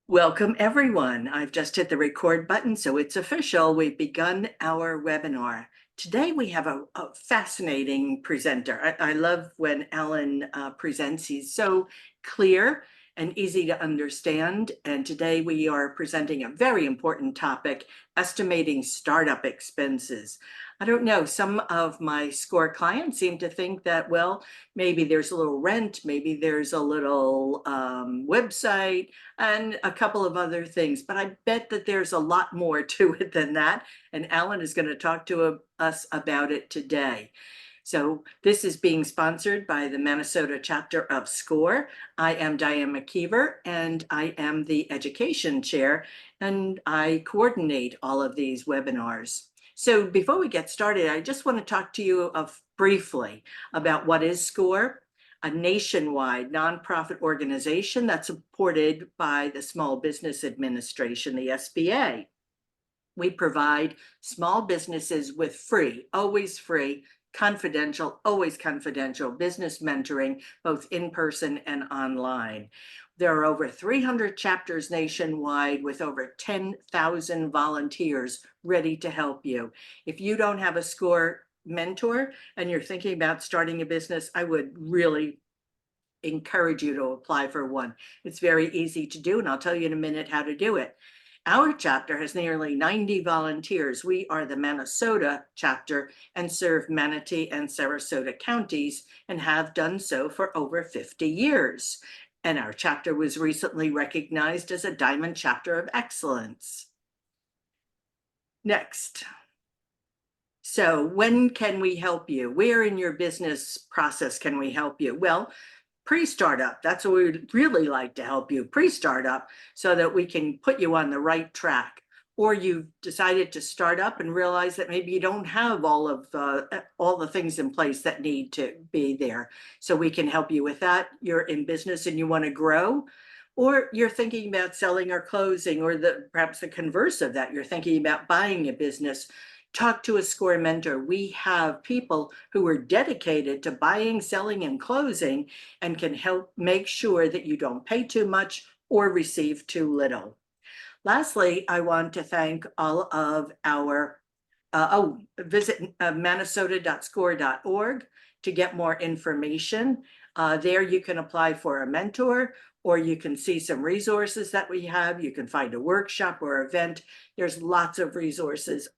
Welcome, everyone. I've just hit the record button, so it's official. We've begun our webinar. Today, we have a fascinating presenter. I love when Alan presents. He's so clear and easy to understand. And today, we are presenting a very important topic, estimating startup expenses. I don't know, some of my SCORE clients seem to think that, well, maybe there's a little rent, maybe there's a little website, and a couple of other things. But I bet that there's a lot more to it than that. And Alan is going to talk to us about it today. So this is being sponsored by the Minnesota chapter of SCORE. I am Diane McKeever, and I am the education chair, and I coordinate all of these webinars. So before we get started, I just want to talk to you briefly about what is SCORE, a nationwide nonprofit organization that's supported by the Small Business Administration, the SBA. We provide small businesses with always free, always confidential business mentoring, both in person and online. There are over 300 chapters nationwide with over 10,000 volunteers ready to help you. If you don't have a SCORE mentor and you're thinking about starting a business, I would really encourage you to apply for one. It's very easy to do, and I'll tell you in a minute how to do it. Our chapter has nearly 90 volunteers. We are the Minnesota chapter and serve Manatee and Sarasota counties and have done so for over 50 years. And our chapter was recently recognized as a Diamond Chapter of Excellence. Next. So when can we help you? Where in your business process can we help you? Well, pre-startup, that's what we would really like to help you, pre-startup, so that we can put you on the right track. Or you've decided to start up and realize that maybe you don't have all the things in place that need to be there. So we can help you with that. You're in business and you want to grow, or you're thinking about selling or closing, or perhaps the converse of that. You're thinking about buying a business. Talk to a SCORE mentor. We have people who are dedicated to buying, selling, and closing and can help make sure that you don't pay too much or receive too little. Lastly, I want to thank all of our, visit minnesota.score.org to get more information. There you can apply for a mentor, or you can see some resources that we have. You can find a workshop or event. There's lots of resources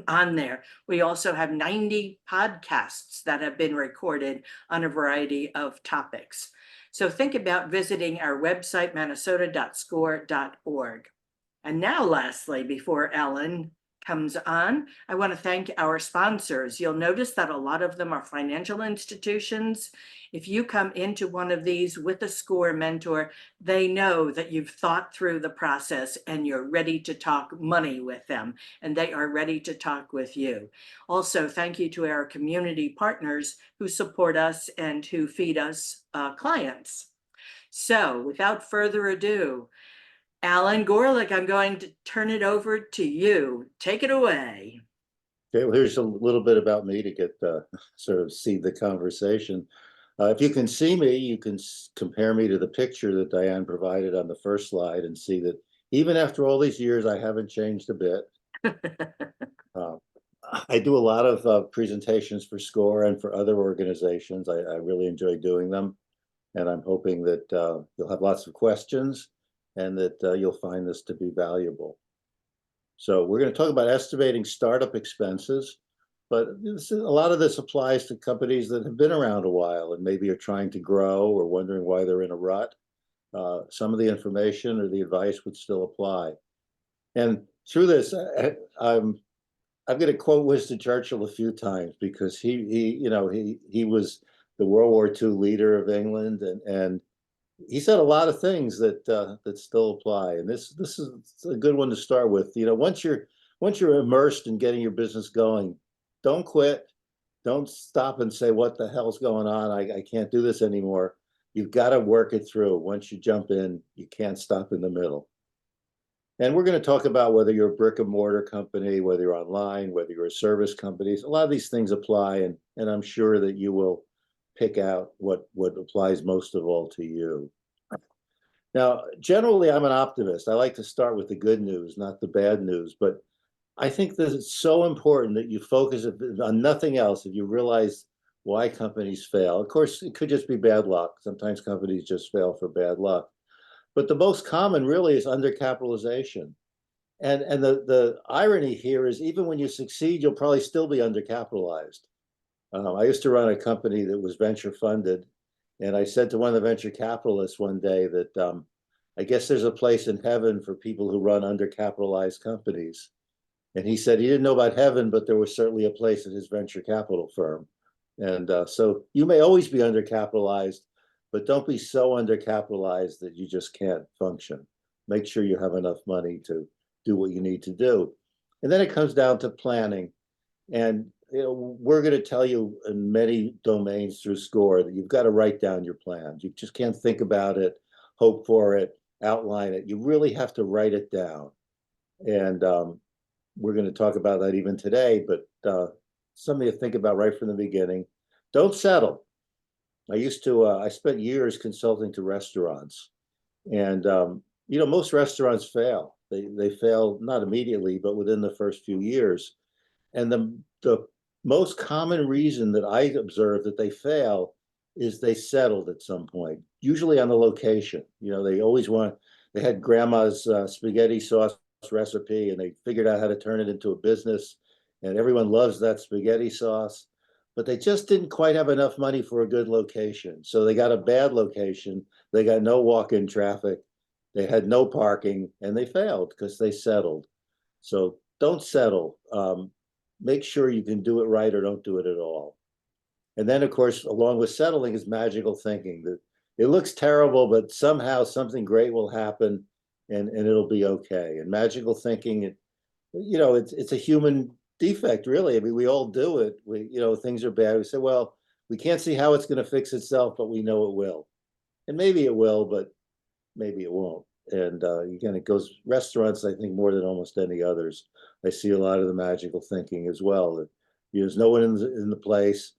on there. We also have 90 podcasts that have been recorded on a variety of topics. So think about visiting our website, minnesota.score.org. And now, lastly, before Alan comes on, I want to thank our sponsors. You'll notice that a lot of them are financial institutions. If you come into one of these with a SCORE mentor, they know that you've thought through the process and you're ready to talk money with them, and they are ready to talk with you. Also, thank you to our community partners who support us and who feed us clients. So without further ado, Alan Gorlick, I'm going to turn it over to you. Take it away. Okay, well, here's a little bit about me to get sort of see the conversation. If you can see me, you can compare me to the picture that Diane provided on the first slide and see that even after all these years, I haven't changed a bit. I do a lot of presentations for SCORE and for other organizations. I really enjoy doing them, and I'm hoping that you'll have lots of questions and that you'll find this to be valuable. So we're going to talk about estimating startup expenses, but a lot of this applies to companies that have been around a while and maybe are trying to grow or wondering why they're in a rut. Some of the information or the advice would still apply. And through this, I'm going to quote Winston Churchill a few times because he was the World War II leader of England, and he said a lot of things that still apply, and this is a good one to start with. Once you're immersed in getting your business going, don't quit, don't stop and say, what the hell's going on? I can't do this anymore. You've got to work it through. Once you jump in, you can't stop in the middle. And we're going to talk about whether you're a brick and mortar company, whether you're online, whether you're a service company. A lot of these things apply, and I'm sure that you will pick out what applies most of all to you. Now, generally, I'm an optimist. I like to start with the good news, not the bad news. But I think that it's so important that you focus on nothing else if you realize why companies fail. Of course, it could just be bad luck. Sometimes companies just fail for bad luck. But the most common really is undercapitalization. And the irony here is even when you succeed, you'll probably still be undercapitalized. I used to run a company that was venture funded, and I said to one of the venture capitalists one day that I guess there's a place in heaven for people who run undercapitalized companies. And he said he didn't know about heaven, but there was certainly a place at his venture capital firm. And so you may always be undercapitalized, but don't be so undercapitalized that you just can't function. Make sure you have enough money to do what you need to do. And then it comes down to planning. And we're going to tell you in many domains through SCORE that you've got to write down your plans. You just can't think about it, hope for it, outline it. You really have to write it down. And we're going to talk about that even today, but something to think about right from the beginning. Don't settle. I spent years consulting to restaurants, and most restaurants fail. They fail not immediately, but within the first few years. And the most common reason that I observe that they fail is they settled at some point, usually on the location. They had grandma's spaghetti sauce recipe and they figured out how to turn it into a business, and everyone loves that spaghetti sauce, but they just didn't quite have enough money for a good location. So they got a bad location, they got no walk-in traffic, they had no parking, and they failed because they settled. So don't settle. Make sure you can do it right or don't do it at all. And then, of course, along with settling is magical thinking. That it looks terrible, but somehow something great will happen, and it'll be okay. And magical thinking, it's a human defect, really. I mean, we all do it. Things are bad. We say, well, we can't see how it's going to fix itself, but we know it will. And maybe it will, but maybe it won't. And again, it goes restaurants, I think, more than almost any others. I see a lot of the magical thinking as well. That there's no one in the place.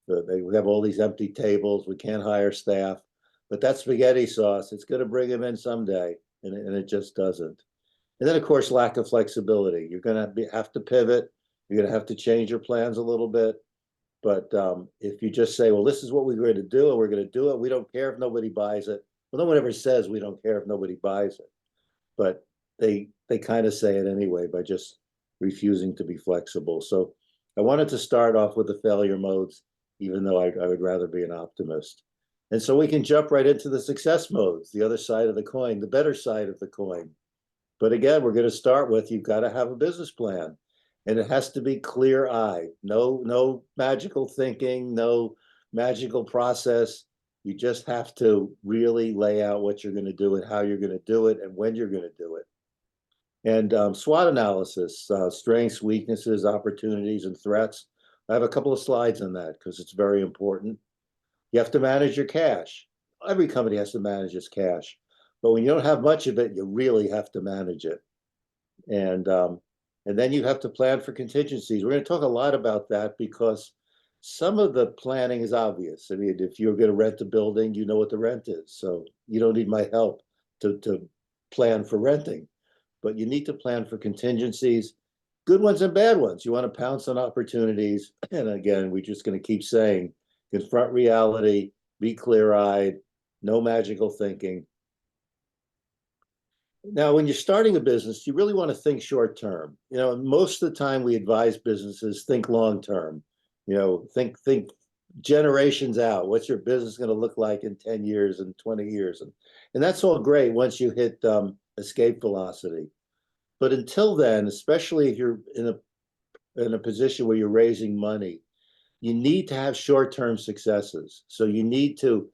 We have all these empty tables. We can't hire staff. But that spaghetti sauce, it's going to bring them in someday, and it just doesn't. And then, of course, lack of flexibility. You're going to have to pivot. You're going to have to change your plans a little bit. But if you just say, well, this is what we're going to do, and we're going to do it, we don't care if nobody buys it. Well, no one ever says we don't care if nobody buys it. But they kind of say it anyway by just refusing to be flexible. So I wanted to start off with the failure modes, even though I would rather be an optimist. And so we can jump right into the success modes, the other side of the coin, the better side of the coin. But again, we're going to start with you've got to have a business plan, and it has to be clear-eyed. No magical thinking, no magical process. You just have to really lay out what you're going to do and how you're going to do it and when you're going to do it. And SWOT analysis, strengths, weaknesses, opportunities, and threats. I have a couple of slides on that because it's very important. You have to manage your cash. Every company has to manage its cash. But when you don't have much of it, you really have to manage it. And then you have to plan for contingencies. We're going to talk a lot about that because some of the planning is obvious. I mean, if you're going to rent a building, you know what the rent is. So you don't need my help to plan for renting. But you need to plan for contingencies, good ones and bad ones. You want to pounce on opportunities. And again, we're just going to keep saying, confront reality, be clear-eyed, no magical thinking. Now, when you're starting a business, you really want to think short term. Most of the time we advise businesses think long term. Think generations out. What's your business going to look like in 10 years and 20 years? And that's all great once you hit escape velocity. But until then, especially if you're in a position where you're raising money, you need to have short-term successes. So you need to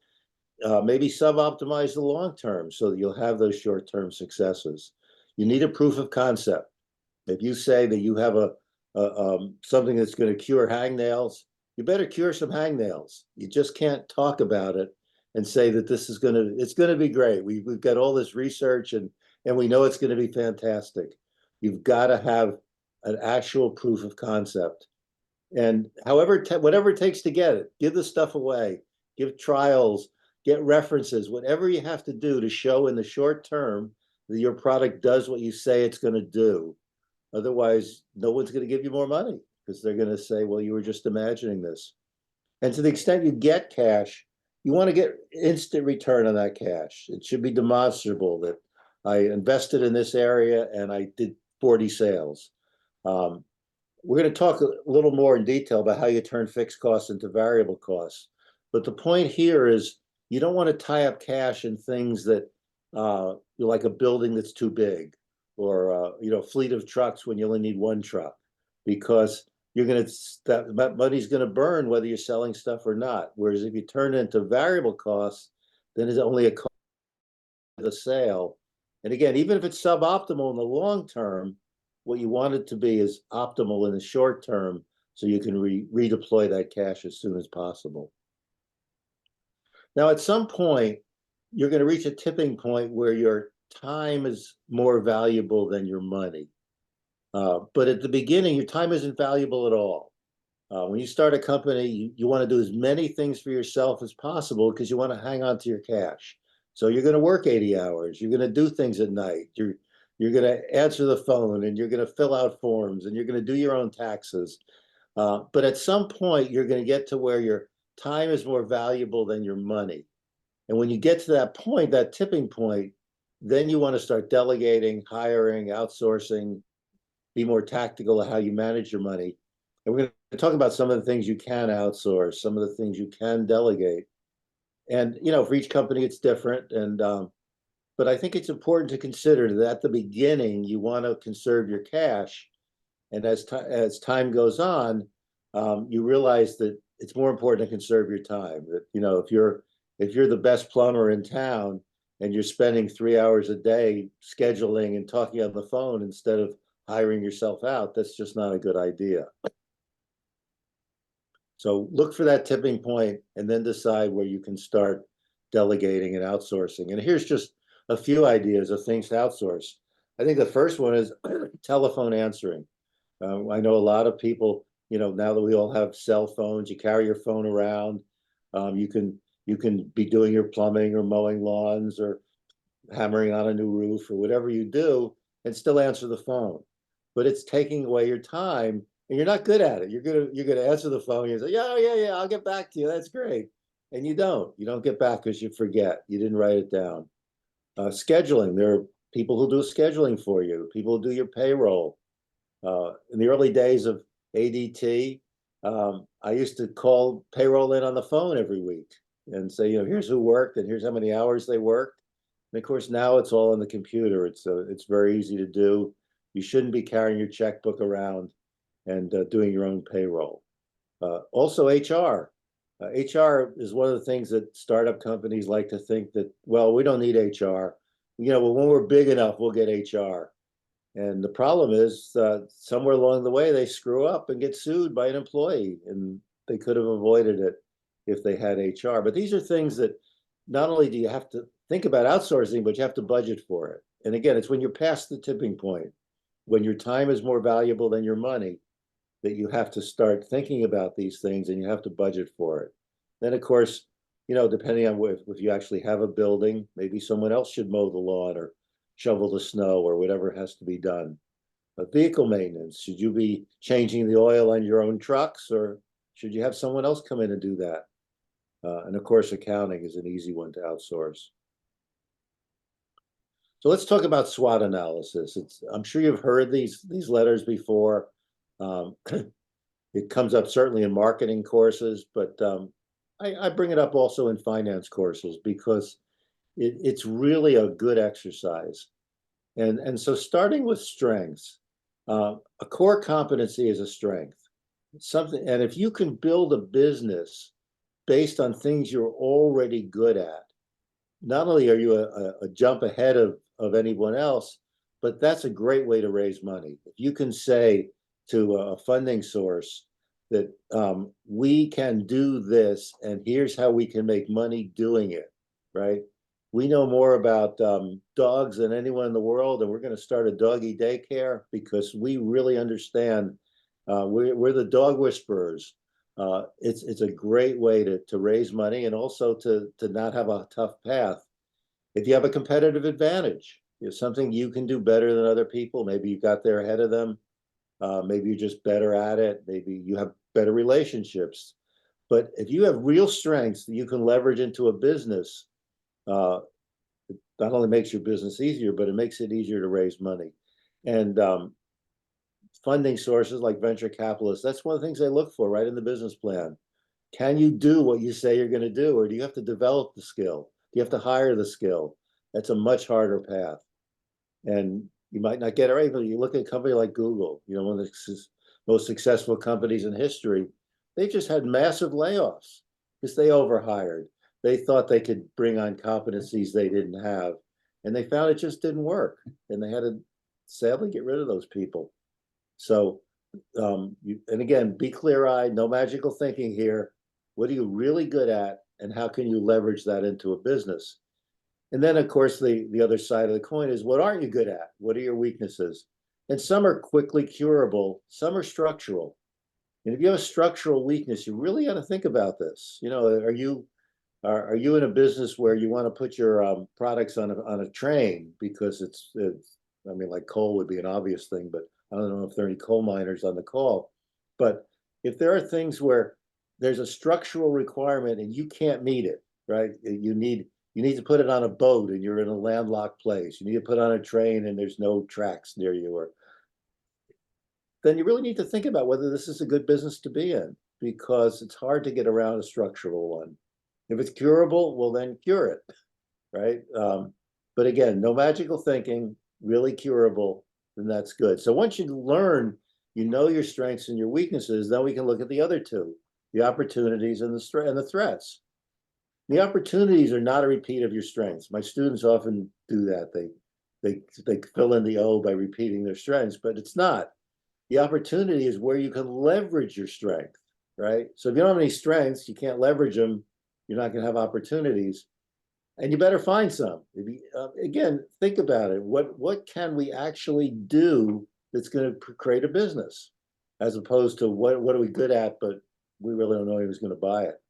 maybe suboptimize the long term so that you'll have those short-term successes. You need a proof of concept. If you say that you have something that's going to cure hangnails, you better cure some hangnails. You just can't talk about it and say that it's going to be great. We've got all this research and we know it's going to be fantastic. You've got to have an actual proof of concept. And whatever it takes to get it, give the stuff away, give trials, get references, whatever you have to do to show in the short term that your product does what you say it's going to do. Otherwise, no one's going to give you more money because they're going to say, well, you were just imagining this. And to the extent you get cash, you want to get instant return on that cash. It should be demonstrable that I invested in this area and I did 40 sales. Um, we're going to talk a little more in detail about how you turn fixed costs into variable costs. But the point here is you don't want to tie up cash in things that like a building that's too big, or fleet of trucks when you only need one truck, because that money's going to burn whether you're selling stuff or not. Whereas if you turn it into variable costs, then it's only a cost of the sale. And again, even if it's suboptimal in the long term, what you want it to be is optimal in the short term, so you can redeploy that cash as soon as possible. Now, at some point, you're going to reach a tipping point where your time is more valuable than your money. But at the beginning, your time isn't valuable at all. When you start a company, you want to do as many things for yourself as possible because you want to hang on to your cash. So you're going to work 80 hours. You're going to do things at night. You're going to answer the phone, and you're going to fill out forms, and you're going to do your own taxes. But at some point, you're going to get to where your time is more valuable than your money. And when you get to that point, that tipping point, then you want to start delegating, hiring, outsourcing, be more tactical at how you manage your money. And we're going to talk about some of the things you can outsource, some of the things you can delegate. And, for each company, it's different. But I think it's important to consider that at the beginning, you want to conserve your cash. And as time goes on, you realize that it's more important to conserve your time. That, if you're the best plumber in town and you're spending 3 hours a day scheduling and talking on the phone instead of hiring yourself out, that's just not a good idea. So look for that tipping point and then decide where you can start delegating and outsourcing. And here's just a few ideas of things to outsource. I think the first one is telephone answering. I know a lot of people, now that we all have cell phones, you carry your phone around. You can be doing your plumbing or mowing lawns or hammering on a new roof or whatever you do and still answer the phone. But it's taking away your time and you're not good at it. You're gonna answer the phone. You say, yeah, I'll get back to you. That's great. And you don't get back because you forget. You didn't write it down. Scheduling. There are people who do scheduling for you, people who do your payroll. In the early days of ADT, I used to call payroll in on the phone every week and say, here's who worked and here's how many hours they worked. And of course, now it's all on the computer. It's very easy to do. You shouldn't be carrying your checkbook around and doing your own payroll. Also, HR. HR is one of the things that startup companies like to think that, well, we don't need HR. Well, when we're big enough, we'll get HR. And the problem is somewhere along the way, they screw up and get sued by an employee, and they could have avoided it if they had HR. But these are things that not only do you have to think about outsourcing, but you have to budget for it. And again, it's when you're past the tipping point, when your time is more valuable than your money, that you have to start thinking about these things and you have to budget for it. Then, of course, depending on if you actually have a building, maybe someone else should mow the lawn or shovel the snow or whatever has to be done. Vehicle maintenance. Should you be changing the oil on your own trucks, or should you have someone else come in and do that? And of course, accounting is an easy one to outsource. So let's talk about SWOT analysis. I'm sure you've heard these letters before. It comes up certainly in marketing courses, but I bring it up also in finance courses because it's really a good exercise. And so starting with strengths, a core competency is a strength. And if you can build a business based on things you're already good at, not only are you a jump ahead of anyone else, but that's a great way to raise money. If you can say to a funding source that we can do this and here's how we can make money doing it, right? We know more about dogs than anyone in the world, and we're going to start a doggy daycare because we really understand. We're the dog whisperers. It's a great way to raise money and also to not have a tough path. If you have a competitive advantage, if something you can do better than other people, maybe you got there ahead of them, maybe you're just better at it, maybe you have better relationships. But if you have real strengths that you can leverage into a business, uh, it not only makes your business easier, but it makes it easier to raise money. And funding sources like venture capitalists, that's one of the things they look for right in the business plan. Can you do what you say you're going to do, or do you have to develop the skill? Do you have to hire the skill? That's a much harder path. And you might not get it right, but you look at a company like Google, one of the most successful companies in history. They just had massive layoffs because they overhired. They thought they could bring on competencies they didn't have, and they found it just didn't work. And they had to sadly get rid of those people. So, and again, be clear-eyed, no magical thinking here. What are you really good at, and how can you leverage that into a business? And then, of course, the other side of the coin is, what aren't you good at? What are your weaknesses? And some are quickly curable, some are structural. And if you have a structural weakness, you really got to think about this. Are you in a business where you want to put your products on a train because it's I mean, like coal would be an obvious thing, but I don't know if there are any coal miners on the call. But if there are things where there's a structural requirement and you can't meet it, right? You need to put it on a boat and you're in a landlocked place. You need to put on a train and there's no tracks near you, or then you really need to think about whether this is a good business to be in, because it's hard to get around a structural one. If it's curable, well, then cure it, right? But again, no magical thinking, really curable, then that's good. So once you learn, your strengths and your weaknesses, then we can look at the other two, the opportunities and the threats. The opportunities are not a repeat of your strengths. My students often do that. They fill in the O by repeating their strengths, but it's not. The opportunity is where you can leverage your strength, right? So if you don't have any strengths, you can't leverage them. You're not going to have opportunities, and you better find some. Again, think about it. What can we actually do that's going to create a business, as opposed to what are we good at, but we really don't know who's going to buy it.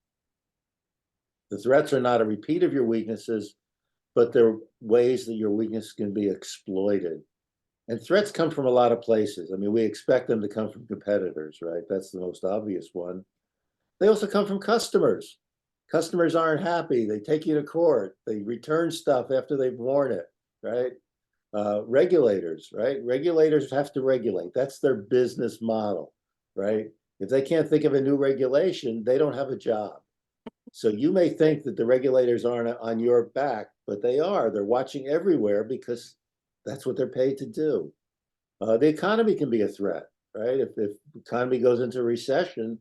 The threats are not a repeat of your weaknesses, but they're ways that your weakness can be exploited. And threats come from a lot of places. I mean, we expect them to come from competitors, right? That's the most obvious one. They also come from customers. Customers aren't happy. They take you to court. They return stuff after they've worn it, right? Regulators, right? Regulators have to regulate. That's their business model, right? If they can't think of a new regulation, they don't have a job. So you may think that the regulators aren't on your back, but they are. They're watching everywhere because that's what they're paid to do. The economy can be a threat, right? If the economy goes into recession,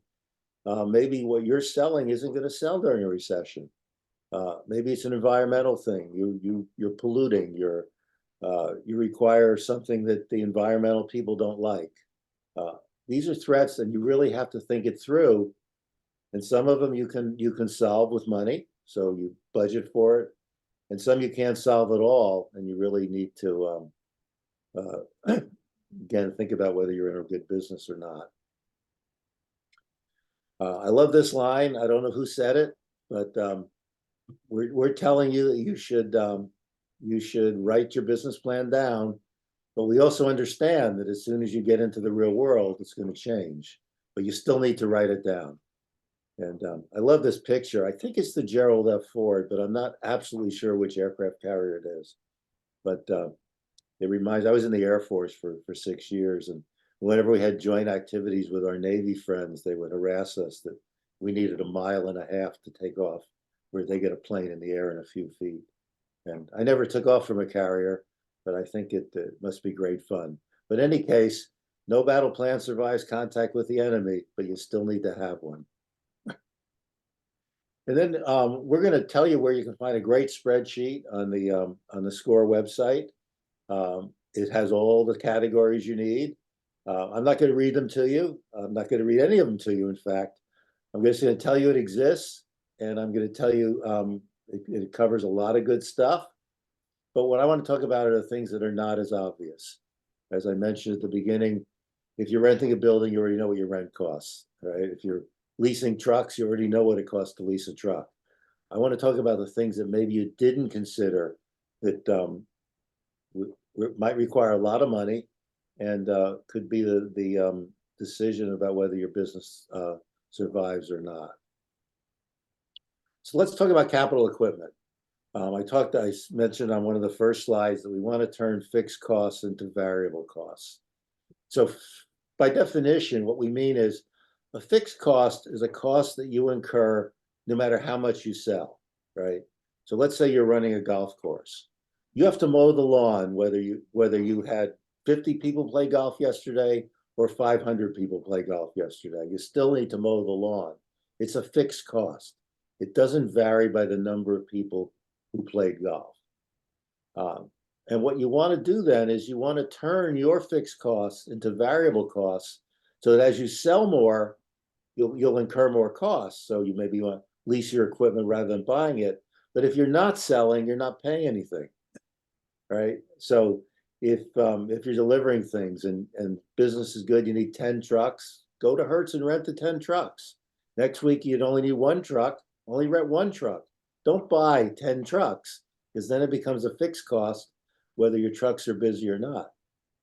maybe what you're selling isn't going to sell during a recession. Maybe it's an environmental thing. You're polluting. You require something that the environmental people don't like. These are threats, and you really have to think it through. And some of them you can solve with money, so you budget for it, and some you can't solve at all, and you really need to again think about whether you're in a good business or not. I love this line. I don't know who said it, but we're telling you that you should write your business plan down, but we also understand that as soon as you get into the real world, it's going to change, but you still need to write it down. And I love this picture. I think it's the Gerald F. Ford, but I'm not absolutely sure which aircraft carrier it is. But it reminds, I was in the Air Force for 6 years, and whenever we had joint activities with our Navy friends, they would harass us that we needed 1.5 miles to take off, where they get a plane in the air in a few feet. And I never took off from a carrier, but I think it must be great fun. But in any case, no battle plan survives contact with the enemy, but you still need to have one. And then we're going to tell you where you can find a great spreadsheet on the SCORE website. It has all the categories you need. I'm not going to read them to you. I'm not going to read any of them to you, in fact. I'm just going to tell you it exists, and I'm going to tell you it covers a lot of good stuff. But what I want to talk about are the things that are not as obvious. As I mentioned at the beginning, if you're renting a building, you already know what your rent costs, right? If you're leasing trucks, you already know what it costs to lease a truck. I want to talk about the things that maybe you didn't consider that might require a lot of money and could be the decision about whether your business survives or not. So let's talk about capital equipment. I mentioned on one of the first slides that we want to turn fixed costs into variable costs. So by definition, what we mean is a fixed cost is a cost that you incur no matter how much you sell, right? So let's say you're running a golf course. You have to mow the lawn, whether you had 50 people play golf yesterday or 500 people play golf yesterday. You still need to mow the lawn. It's a fixed cost. It doesn't vary by the number of people who played golf. And what you want to do then is you want to turn your fixed costs into variable costs so that as you sell more, you'll incur more costs. So you maybe want to lease your equipment rather than buying it. But if you're not selling, you're not paying anything, right? So if you're delivering things and business is good, you need 10 trucks, go to Hertz and rent the 10 trucks. Next week, you'd only need 1 truck, only rent 1 truck. Don't buy 10 trucks because then it becomes a fixed cost whether your trucks are busy or not.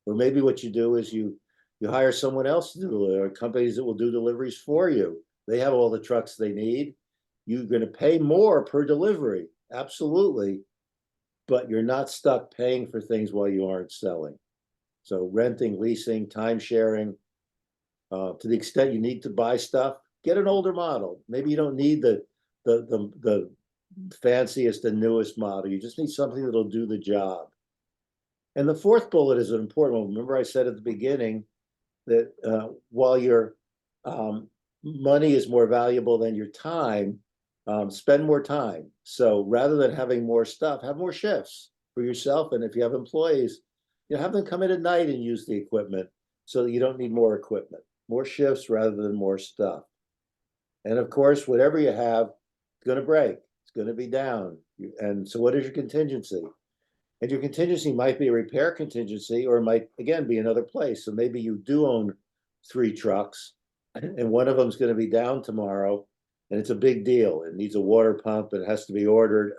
Or maybe what you do is you hire someone else to do it, or companies that will do deliveries for you. They have all the trucks they need. You're going to pay more per delivery, absolutely, but you're not stuck paying for things while you aren't selling. So renting, leasing, time sharing, to the extent you need to buy stuff, get an older model. Maybe you don't need the fanciest and newest model. You just need something that'll do the job. And the fourth bullet is an important one. Remember I said at the beginning that while your money is more valuable than your time, spend more time. So rather than having more stuff, have more shifts for yourself. And if you have employees, have them come in at night and use the equipment so that you don't need more equipment, more shifts rather than more stuff. And of course, whatever you have, it's going to break. It's going to be down. And so what is your contingency? And your contingency might be a repair contingency, or it might, again, be another place. So maybe you do own 3 trucks, and one of them is going to be down tomorrow, and it's a big deal. It needs a water pump. It has to be ordered.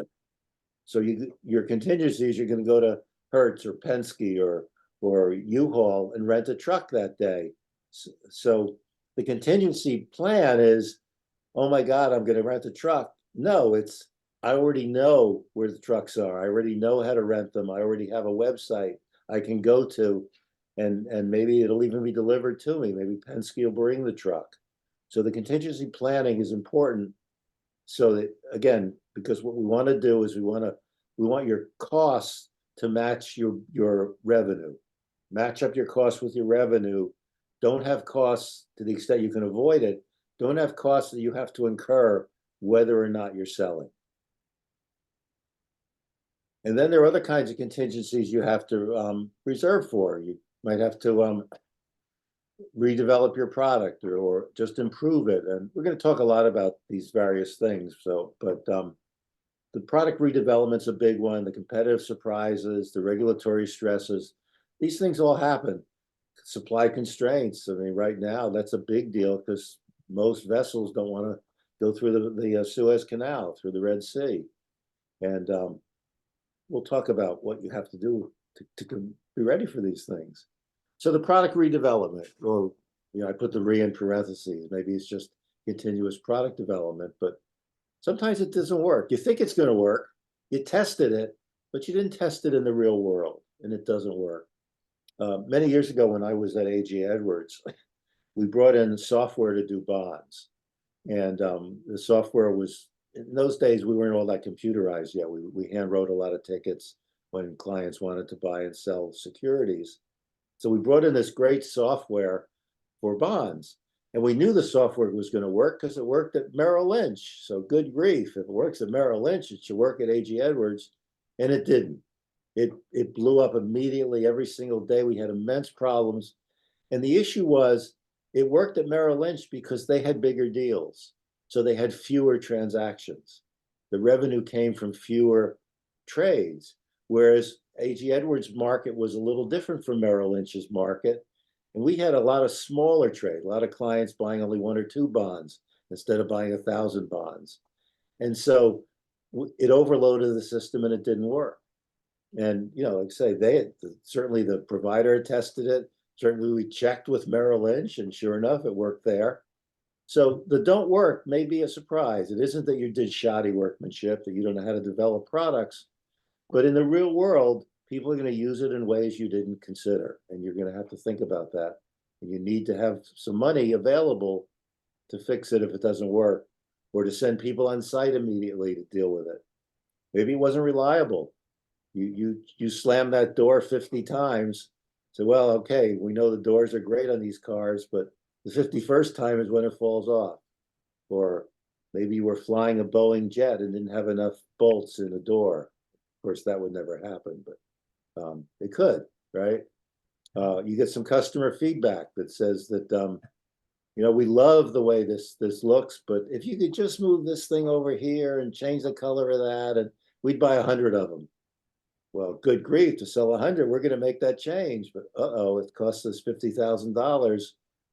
So your contingencies, you're going to go to Hertz or Penske or U-Haul and rent a truck that day. So the contingency plan is, oh my God, I'm going to rent a truck. No, it's, I already know where the trucks are. I already know how to rent them. I already have a website I can go to, and maybe it'll even be delivered to me. Maybe Penske will bring the truck. So the contingency planning is important. So that, again, because what we want to do is we want your costs to match your revenue. Match up your costs with your revenue. Don't have costs, to the extent you can avoid it, don't have costs that you have to incur whether or not you're selling. And then there are other kinds of contingencies you have to reserve for. You might have to redevelop your product or just improve it. And we're going to talk a lot about these various things. So, but the product redevelopment's a big one, the competitive surprises, the regulatory stresses, these things all happen. Supply constraints, I mean, right now, that's a big deal because most vessels don't want to go through the Suez Canal, through the Red Sea. And we'll talk about what you have to do to be ready for these things. So the product redevelopment, or I put the re in parentheses, maybe it's just continuous product development, but sometimes it doesn't work. You think it's going to work, you tested it, but you didn't test it in the real world, and it doesn't work. Many years ago, when I was at A.G. Edwards, we brought in software to do bonds, and the software was, in those days, we weren't all that computerized yet. We hand wrote a lot of tickets when clients wanted to buy and sell securities. So we brought in this great software for bonds. And we knew the software was going to work because it worked at Merrill Lynch. So good grief, if it works at Merrill Lynch, it should work at A.G. Edwards. And it didn't. It blew up immediately every single day. We had immense problems. And the issue was it worked at Merrill Lynch because they had bigger deals. So they had fewer transactions. The revenue came from fewer trades, whereas A.G. Edwards' market was a little different from Merrill Lynch's market. And we had a lot of smaller trade, a lot of clients buying only 1 or 2 bonds. instead of buying 1,000 bonds. And so it overloaded the system and it didn't work. And, like I say, certainly the provider tested it. Certainly we checked with Merrill Lynch, and sure enough, it worked there. So the don't work may be a surprise. It isn't that you did shoddy workmanship, that you don't know how to develop products, but in the real world, people are going to use it in ways you didn't consider, and you're going to have to think about that. And you need to have some money available to fix it if it doesn't work, or to send people on site immediately to deal with it. Maybe it wasn't reliable. You slam that door 50 times. So, well, okay, we know the doors are great on these cars, but the 51st time is when it falls off. Or maybe you were flying a Boeing jet and didn't have enough bolts in the door. Of course, that would never happen, but it could, right? You get some customer feedback that says that we love the way this looks, but if you could just move this thing over here and change the color of that, and we'd buy 100 of them. Well, good grief, to sell 100, we're going to make that change, but it costs us $50,000.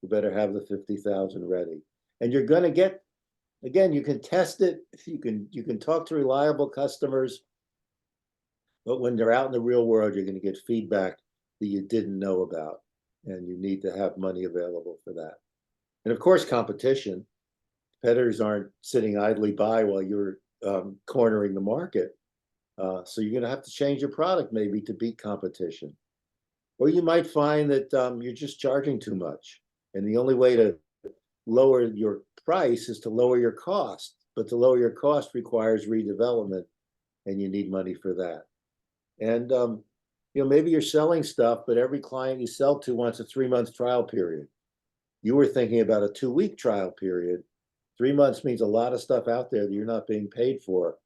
We better have the 50,000 ready. And you're going to get, again, you can test it. You can talk to reliable customers, but when they're out in the real world, you're going to get feedback that you didn't know about, and you need to have money available for that. And of course, competition. Competitors aren't sitting idly by while you're cornering the market. So you're going to have to change your product maybe to beat competition. Or you might find that you're just charging too much. And the only way to lower your price is to lower your cost. But to lower your cost requires redevelopment, and you need money for that. And maybe you're selling stuff, but every client you sell to wants a 3-month trial period. You were thinking about a 2-week trial period. 3 months means a lot of stuff out there that you're not being paid for.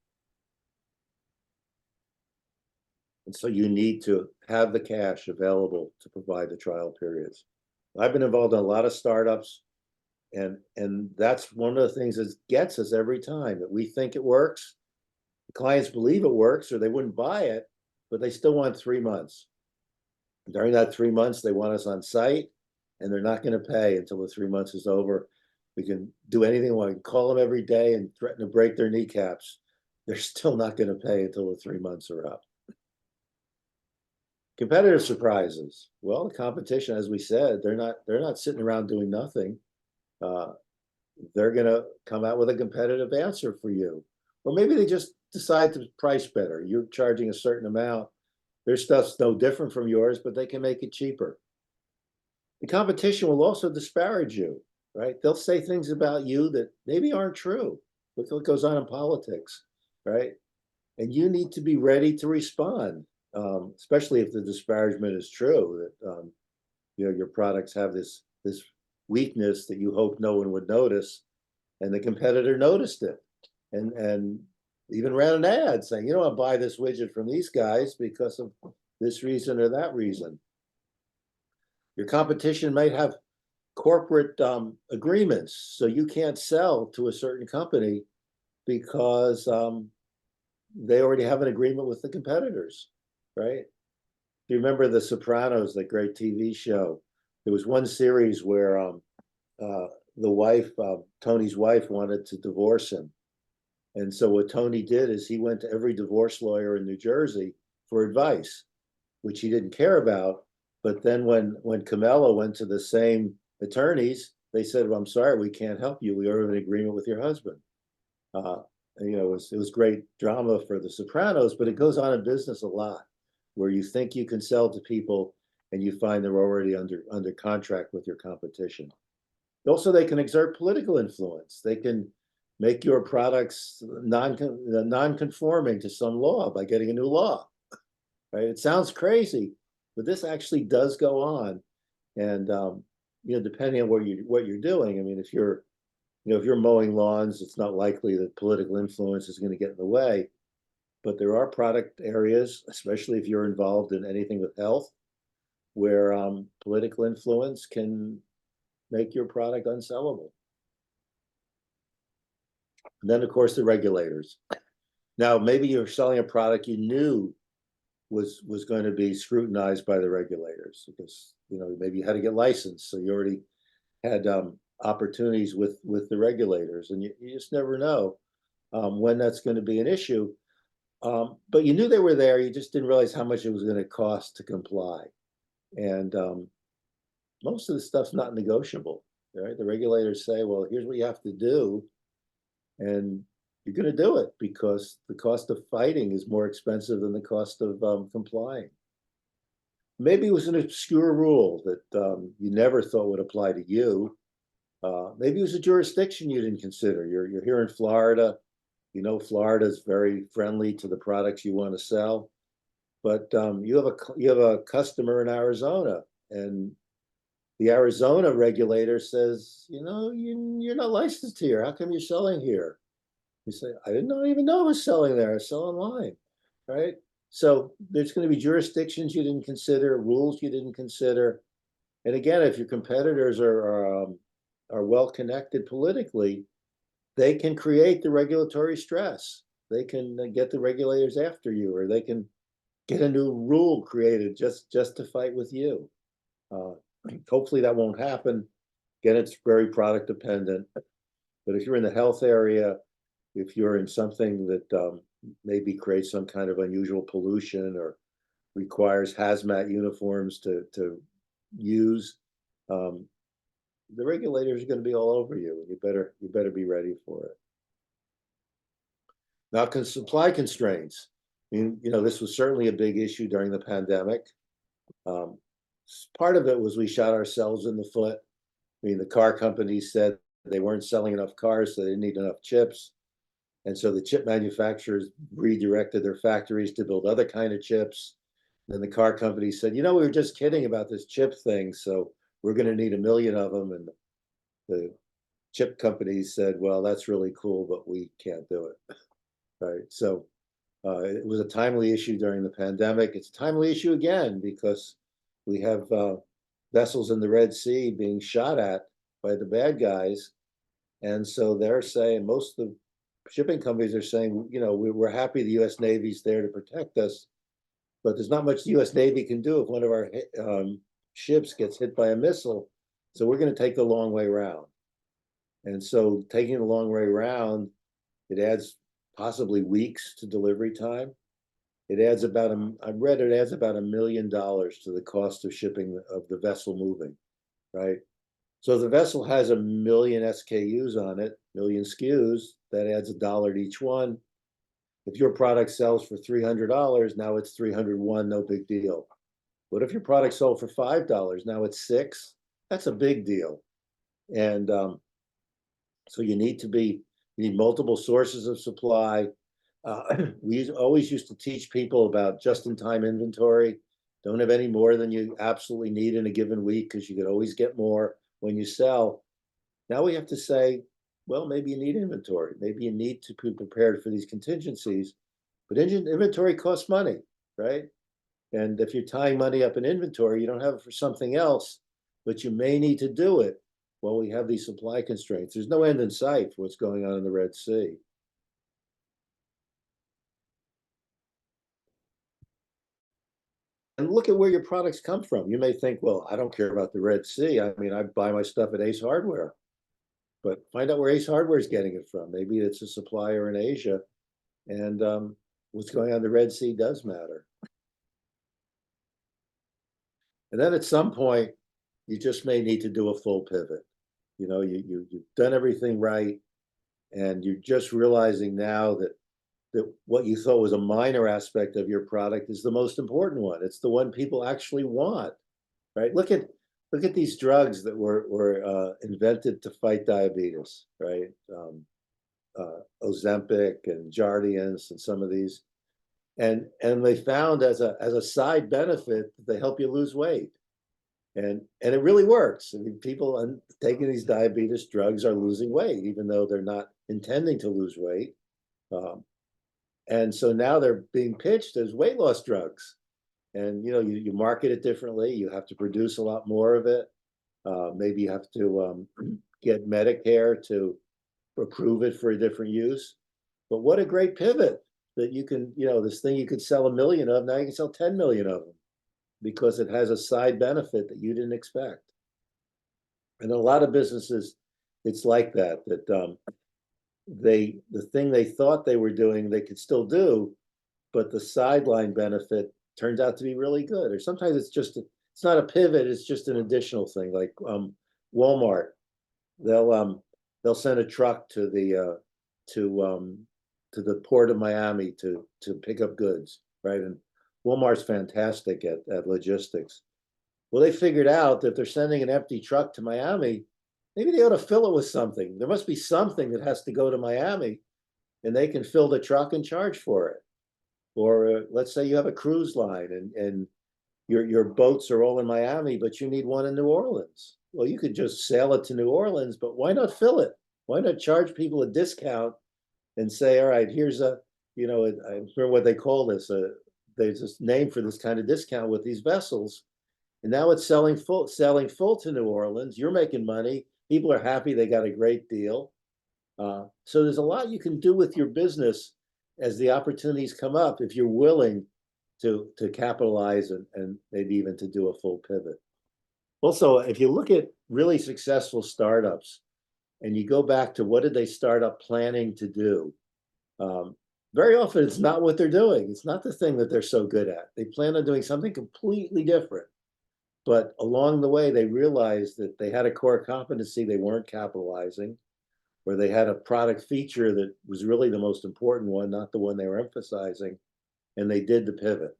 And so you need to have the cash available to provide the trial periods. I've been involved in a lot of startups, and that's one of the things that gets us every time, that we think it works. The clients believe it works, or they wouldn't buy it, but they still want 3 months. During that 3 months, they want us on site, and they're not going to pay until the 3 months is over. We can do anything. We can call them every day and threaten to break their kneecaps. They're still not going to pay until the 3 months are up. Competitive surprises. Well, the competition, as we said, they're not sitting around doing nothing. They're going to come out with a competitive answer for you. Or maybe they just decide to price better. You're charging a certain amount. Their stuff's no different from yours, but they can make it cheaper. The competition will also disparage you, right? They'll say things about you that maybe aren't true. Look what goes on in politics, right? And you need to be ready to respond, especially if the disparagement is true, that your products have this weakness that you hope no one would notice, and the competitor noticed it, and even ran an ad saying, I'll buy this widget from these guys because of this reason or that reason. Your competition might have corporate agreements, so you can't sell to a certain company because they already have an agreement with the competitors, right? You remember The Sopranos, that great TV show? There was one series where the wife, Tony's wife, wanted to divorce him. And so what Tony did is he went to every divorce lawyer in New Jersey for advice, which he didn't care about. But then when Camilla went to the same attorneys, they said, well, I'm sorry, we can't help you. We already have an agreement with your husband. It was great drama for The Sopranos, but it goes on in business a lot, where you think you can sell to people and you find they're already under contract with your competition. Also, they can exert political influence. They can make your products non-conforming to some law by getting a new law, right? It sounds crazy, but this actually does go on. And, depending on what you're doing, I mean, if you're mowing lawns, it's not likely that political influence is going to get in the way. But there are product areas, especially if you're involved in anything with health, where political influence can make your product unsellable. And then, of course, the regulators. Now, maybe you're selling a product you knew was going to be scrutinized by the regulators because, maybe you had to get licensed. So you already had opportunities with the regulators, and you just never know when that's going to be an issue. But you knew they were there. You just didn't realize how much it was going to cost to comply. And most of the stuff's not negotiable, right? The regulators say, well, here's what you have to do, and you're going to do it because the cost of fighting is more expensive than the cost of complying. Maybe it was an obscure rule that you never thought would apply to you. Maybe it was a jurisdiction you didn't consider. You're here in Florida. You know, Florida is very friendly to the products you want to sell, but you have a customer in Arizona, and the Arizona regulator says, you know, you're not licensed here. How come you're selling here? You say, I didn't even know I was selling there. I sell online, right? So there's going to be jurisdictions you didn't consider, rules you didn't consider. And again, if your competitors are well connected politically, they can create the regulatory stress. They can get the regulators after you, or they can get a new rule created just to fight with you. Hopefully that won't happen. Again, it's very product dependent. But if you're in the health area, if you're in something that maybe creates some kind of unusual pollution or requires hazmat uniforms to use, the regulators are going to be all over you, and you better be ready for it. Now, supply constraints. I mean, you know, this was certainly a big issue during the pandemic. Um, Part of it was we shot ourselves in the foot. I mean, the car companies said they weren't selling enough cars, so they didn't need enough chips. And so the chip manufacturers redirected their factories to build other kind of chips. Then the car companies said, you know, we were just kidding about this chip thing, so we're going to need 1 million of them. And the chip companies said, well, that's really cool, but we can't do it. Right. So it was a timely issue during the pandemic. It's a timely issue again because we have vessels in the Red Sea being shot at by the bad guys. And so they're saying, most of the shipping companies are saying, you know, we're happy the US Navy's there to protect us, but there's not much the US Navy can do if one of our ships gets hit by a missile. So we're going to take the long way around. And so taking the long way around, it adds possibly weeks to delivery time. It adds about, I read it adds about $1 million to the cost of shipping of the vessel moving, right? So if the vessel has 1 million SKUs on it, million SKUs, that adds $1 to each one. If your product sells for $300, now it's 301, no big deal. What if your product sold for $5? Now it's 6. That's a big deal. And so you need multiple sources of supply. We always used to teach people about just-in-time inventory. Don't have any more than you absolutely need in a given week because you could always get more when you sell. Now we have to say, well, maybe you need inventory. Maybe you need to be prepared for these contingencies. But inventory costs money, right? And if you're tying money up in inventory, you don't have it for something else, but you may need to do it while we have these supply constraints. There's no end in sight for what's going on in the Red Sea. And look at where your products come from. You may think, well, I don't care about the Red Sea. I mean, I buy my stuff at Ace Hardware, but find out where Ace Hardware is getting it from. Maybe it's a supplier in Asia, and what's going on in the Red Sea does matter. And then at some point, you just may need to do a full pivot. You know, you've done everything right, and you're just realizing now that what you thought was a minor aspect of your product is the most important one. It's the one people actually want, right? Look at these drugs that were invented to fight diabetes, right? Ozempic and Jardiance and some of these, and they found as a side benefit that they help you lose weight, and it really works. I mean, people taking these diabetes drugs are losing weight, even though they're not intending to lose weight. And so now they're being pitched as weight loss drugs. And you know, you market it differently. You have to produce a lot more of it. Maybe you have to get Medicare to approve it for a different use. But what a great pivot that you can, you know, this thing you could sell 1 million of, now you can sell 10 million of them because it has a side benefit that you didn't expect. And a lot of businesses it's like that, the thing they thought they were doing, they could still do, but the sideline benefit turns out to be really good. Or sometimes it's not a pivot, it's just an additional thing. Like Walmart, they'll send a truck to the port of Miami to pick up goods, right? And Walmart's fantastic at logistics. Well, they figured out that if they're sending an empty truck to Miami, maybe they ought to fill it with something. There must be something that has to go to Miami, and they can fill the truck and charge for it. Or let's say you have a cruise line and your boats are all in Miami, but you need one in New Orleans. Well, you could just sail it to New Orleans, but why not fill it? Why not charge people a discount and say, all right, here's I remember what they call this. There's this name for this kind of discount with these vessels. And now it's selling full to New Orleans. You're making money. People are happy. They got a great deal. So there's a lot you can do with your business as the opportunities come up if you're willing to capitalize and maybe even to do a full pivot. Also, if you look at really successful startups and you go back to what did they start up planning to do, very often it's not what they're doing. It's not the thing that they're so good at. They plan on doing something completely different. But along the way, they realized that they had a core competency they weren't capitalizing, or they had a product feature that was really the most important one, not the one they were emphasizing, and they did the pivot.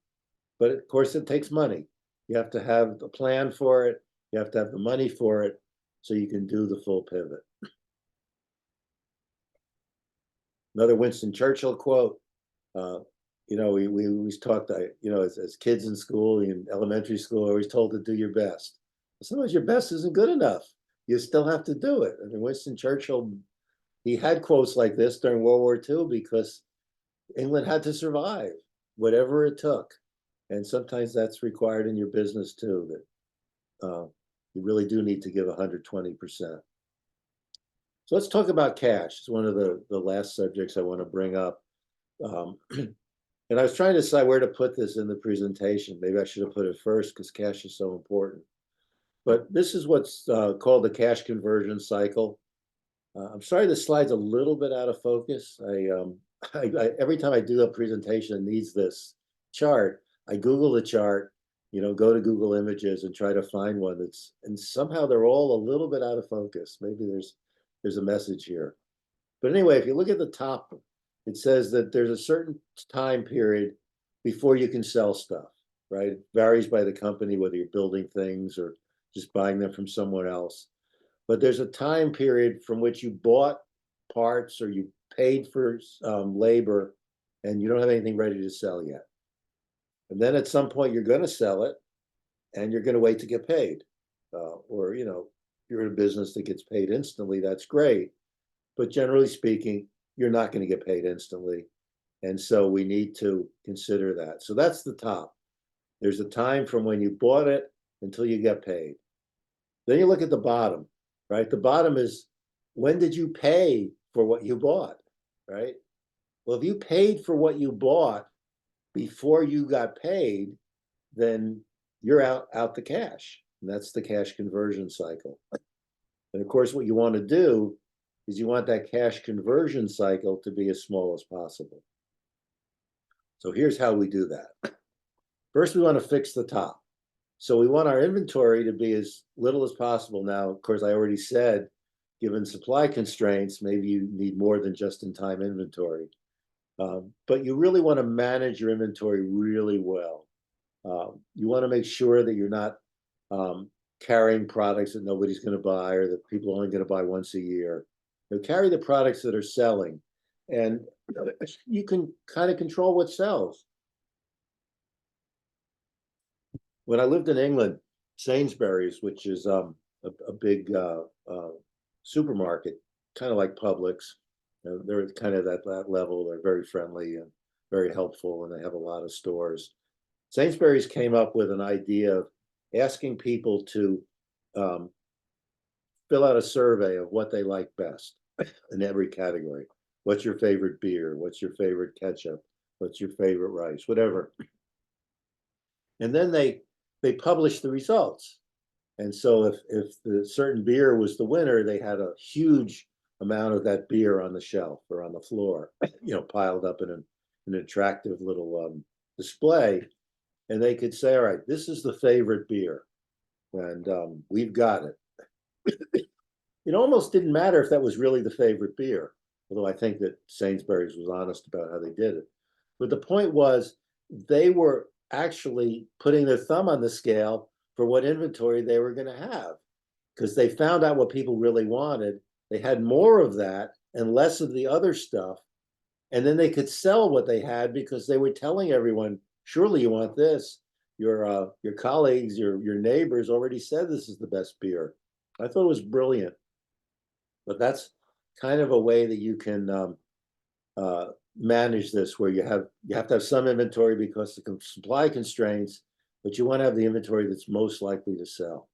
But of course, it takes money. You have to have a plan for it. You have to have the money for it so you can do the full pivot. Another Winston Churchill quote, we always talked, as kids in school, in elementary school, always told to do your best. Sometimes your best isn't good enough. You still have to do it. I mean, Winston Churchill, he had quotes like this during World War II because England had to survive, whatever it took. And sometimes that's required in your business too, that you really do need to give 120%. So let's talk about cash. It's one of the last subjects I want to bring up. And I was trying to decide where to put this in the presentation. Maybe I should have put it first because cash is so important. But this is what's called the cash conversion cycle. I'm sorry the slide's a little bit out of focus. Every time I do a presentation that needs this chart, I Google the chart, go to Google Images and try to find one and somehow they're all a little bit out of focus. Maybe there's a message here. But anyway, if you look at the top, it says that there's a certain time period before you can sell stuff, right? It varies by the company, whether you're building things or just buying them from someone else. But there's a time period from which you bought parts or you paid for labor and you don't have anything ready to sell yet. And then at some point you're going to sell it and you're going to wait to get paid. Or, if you're in a business that gets paid instantly, that's great. But generally speaking, you're not going to get paid instantly. And so we need to consider that. So that's the top. There's a time from when you bought it until you get paid. Then you look at the bottom, right? The bottom is when did you pay for what you bought, right? Well, if you paid for what you bought before you got paid, then you're out the cash. And that's the cash conversion cycle. And of course, what you want to do is you want that cash conversion cycle to be as small as possible. So here's how we do that. First, we want to fix the top. So we want our inventory to be as little as possible. Now, of course, I already said, given supply constraints, maybe you need more than just-in-time inventory. But you really want to manage your inventory really well. You want to make sure that you're not carrying products that nobody's going to buy or that people are only going to buy once a year. Carry the products that are selling, and you can kind of control what sells. When I lived in England, Sainsbury's, which is a big supermarket, kind of like Publix, they're kind of at that level. They're very friendly and very helpful, and they have a lot of stores. Sainsbury's came up with an idea of asking people to fill out a survey of what they like best in every category. What's your favorite beer? What's your favorite ketchup? What's your favorite rice? Whatever. And then they publish the results. And so if the certain beer was the winner, they had a huge amount of that beer on the shelf or on the floor, piled up in an attractive little display. And they could say, all right, this is the favorite beer, and we've got it. It almost didn't matter if that was really the favorite beer, although I think that Sainsbury's was honest about how they did it. But the point was, they were actually putting their thumb on the scale for what inventory they were going to have, because they found out what people really wanted. They had more of that and less of the other stuff. And then they could sell what they had because they were telling everyone, surely you want this. Your colleagues, your neighbors already said this is the best beer. I thought it was brilliant. But that's kind of a way that you can manage this, where you have to have some inventory because of supply constraints, but you want to have the inventory that's most likely to sell.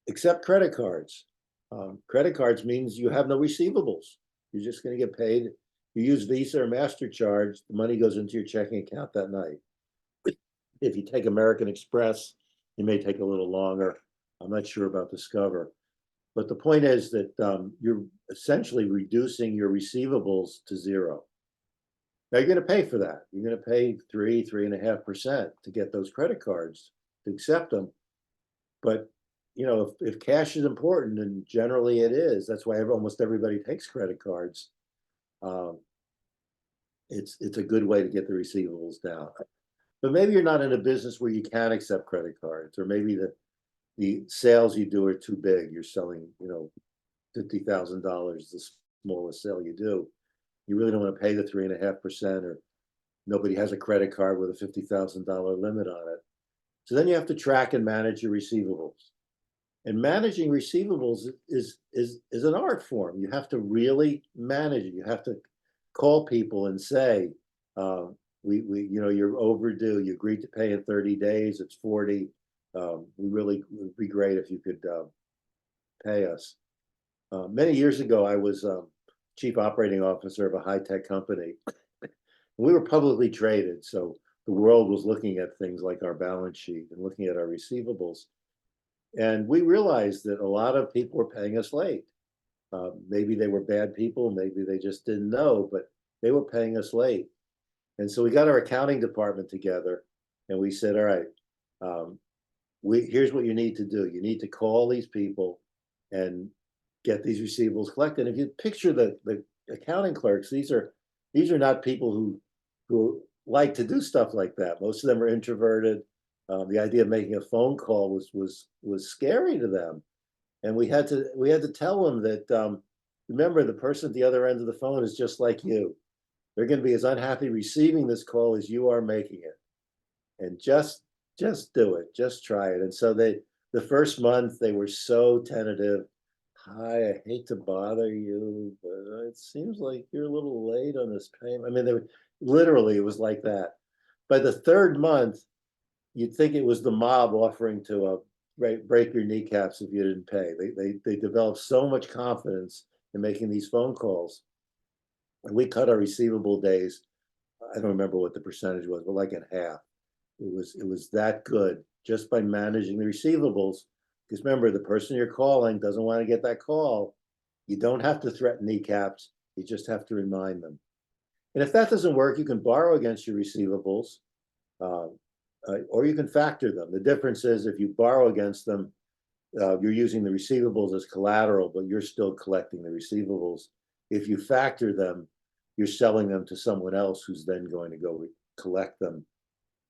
Except credit cards. Credit cards means you have no receivables. You're just going to get paid. You use Visa or MasterCard, the money goes into your checking account that night. If you take American Express, it may take a little longer. I'm not sure about Discover. But the point is that you're essentially reducing your receivables to zero. Now you're going to pay for that. You're going to pay 3.5% to get those credit cards, to accept them. But if cash is important, and generally it is, that's why almost everybody takes credit cards. It's a good way to get the receivables down. But maybe you're not in a business where you can accept credit cards, or maybe the sales you do are too big. You're selling, $50,000, the smallest sale you do. You really don't want to pay the 3.5%, or nobody has a credit card with a $50,000 limit on it. So then you have to track and manage your receivables. And managing receivables is an art form. You have to really manage it. You have to call people and say, you're overdue. You agreed to pay in 30 days. It's 40. Would be great if you could pay us. Many years ago, I was chief operating officer of a high-tech company. We were publicly traded, so the world was looking at things like our balance sheet and looking at our receivables. And we realized that a lot of people were paying us late. Maybe they were bad people, maybe they just didn't know, but they were paying us late. And so we got our accounting department together, and we said, all right, here's what you need to do. You need to call these people and get these receivables collected. And if you picture the accounting clerks, these are not people who like to do stuff like that. Most of them are introverted. The idea of making a phone call was scary to them, and we had to tell them that remember, the person at the other end of the phone is just like you. They're going to be as unhappy receiving this call as you are making it, and just do it, just try it. And so the first month they were so tentative. Hi, I hate to bother you, but it seems like you're a little late on this payment. I mean, it was like that. By the third month, you'd think it was the mob offering to break your kneecaps if you didn't pay. They developed so much confidence in making these phone calls. And we cut our receivable days, I don't remember what the percentage was, but like in half. It was that good just by managing the receivables. Because remember, the person you're calling doesn't want to get that call. You don't have to threaten kneecaps. You just have to remind them. And if that doesn't work, you can borrow against your receivables, or you can factor them. The difference is, if you borrow against them, you're using the receivables as collateral, but you're still collecting the receivables. If you factor them, you're selling them to someone else who's then going to go collect them.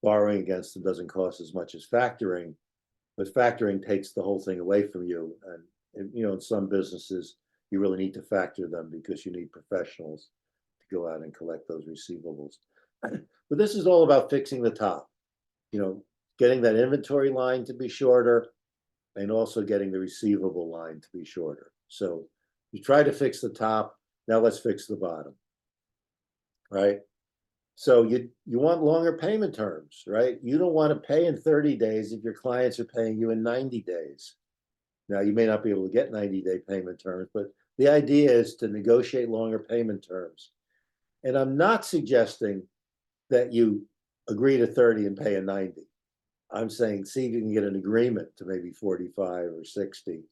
Borrowing against them doesn't cost as much as factoring, but factoring takes the whole thing away from you. And in some businesses, you really need to factor them because you need professionals to go out and collect those receivables. But this is all about fixing the top, getting that inventory line to be shorter, and also getting the receivable line to be shorter. So you try to fix the top, now let's fix the bottom, right? So you want longer payment terms, right? You don't want to pay in 30 days if your clients are paying you in 90 days. Now, you may not be able to get 90-day payment terms, but the idea is to negotiate longer payment terms. And I'm not suggesting that you agree to 30 and pay a 90. I'm saying, see if you can get an agreement to maybe 45 or 60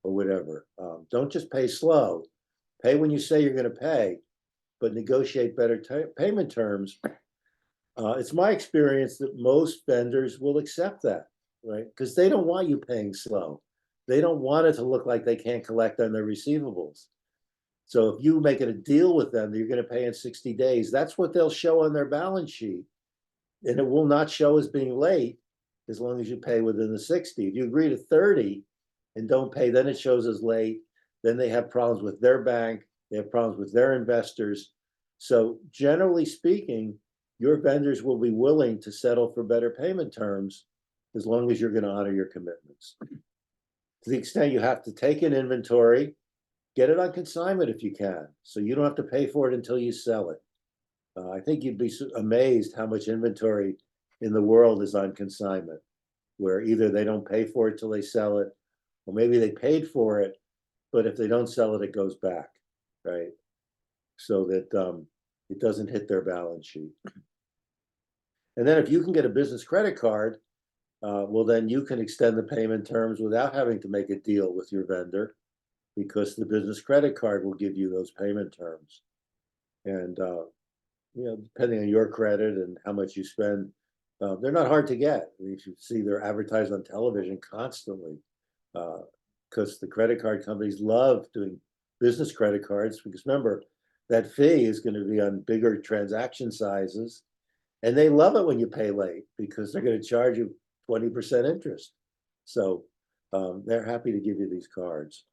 or whatever. Don't just pay slow. Pay when you say you're going to pay, but negotiate better payment terms. It's my experience that most vendors will accept that, right? Because they don't want you paying slow. They don't want it to look like they can't collect on their receivables. So if you make it a deal with them that you're going to pay in 60 days, that's what they'll show on their balance sheet. And it will not show as being late as long as you pay within the 60. If you agree to 30 and don't pay, then it shows as late. Then they have problems with their bank. They have problems with their investors. So generally speaking, your vendors will be willing to settle for better payment terms as long as you're going to honor your commitments. To the extent you have to take an inventory, get it on consignment if you can, so you don't have to pay for it until you sell it. I think you'd be amazed how much inventory in the world is on consignment, where either they don't pay for it till they sell it, or maybe they paid for it, but if they don't sell it, it goes back, right? So that it doesn't hit their balance sheet. And then if you can get a business credit card, well, then you can extend the payment terms without having to make a deal with your vendor, because the business credit card will give you those payment terms. And depending on your credit and how much you spend, they're not hard to get. You should see they're advertised on television constantly, because the credit card companies love doing business credit cards, because remember, that fee is going to be on bigger transaction sizes, and they love it when you pay late because they're going to charge you 20% interest. So they're happy to give you these cards.